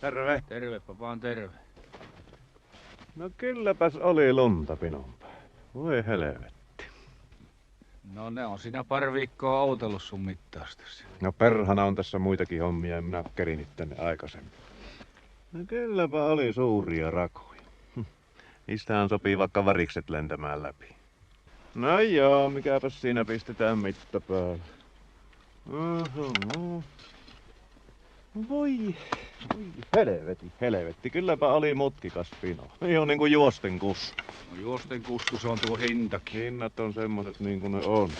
Terve. Tervepä vaan terve. No kylläpäs oli lunta pinon päällä. Voi helvetti. No ne on siinä pari viikkoa outellut sun mittaustasi. No perhana on tässä muitakin hommia, en minä kerinnyt tänne aikaisemmin. No kylläpä oli suuria rakoja. Niistähän sopii vaikka varikset lentämään läpi. No joo, mikäpäs siinä pistetään mitta päälle. Voi helvetti. Kylläpä oli mutkikas pino. Ihan niinku juosten kusku. No juosten kusku se on tuo hintakin. Hinnat on semmoset niin kuin ne on.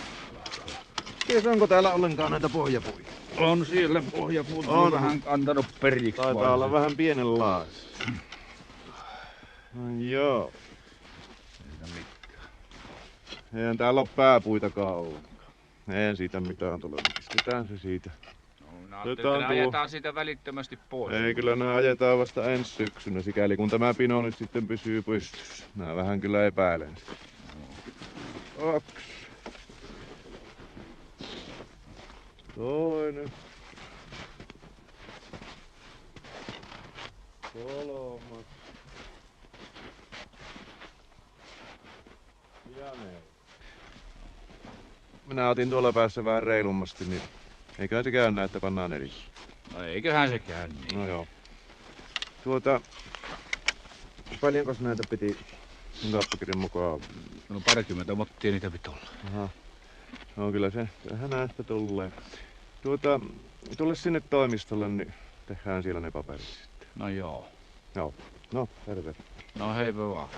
Ties onko täällä ollenkaan näitä pohjapuita? On siellä pohjapuut On. vähän antanut periksi. Taitaa olla vähän pienenlaisia. No joo. Eihän täällä ole pääpuitakaan ollenkaan. Eihän siitä mitään tule. Pistetään se siitä. No, ajattelin, ajetaan siitä välittömästi pois. Ei, kyllä nämä ajetaan vasta ensi syksynä, sikäli kun tämä pino nyt sitten pysyy pystyssä. Mä vähän kyllä epäilen sitä. Kaksi. Toinen. Kolmas. Ja neljäs. Minä otin tuolla päässä vähän reilummasti, niin eiköhän se käy että pannaan neljä. No eiköhän se käy niin. No joo. Paljonkos näitä piti kappakirjan mukaan? No parikymmentä mottia niitä piti olla. Aha. No kyllä se vähän näistä tulee. Tule sinne toimistolle, niin tehdään siellä ne paperit sitten. No joo. Joo. No, terve. No heipä vaan.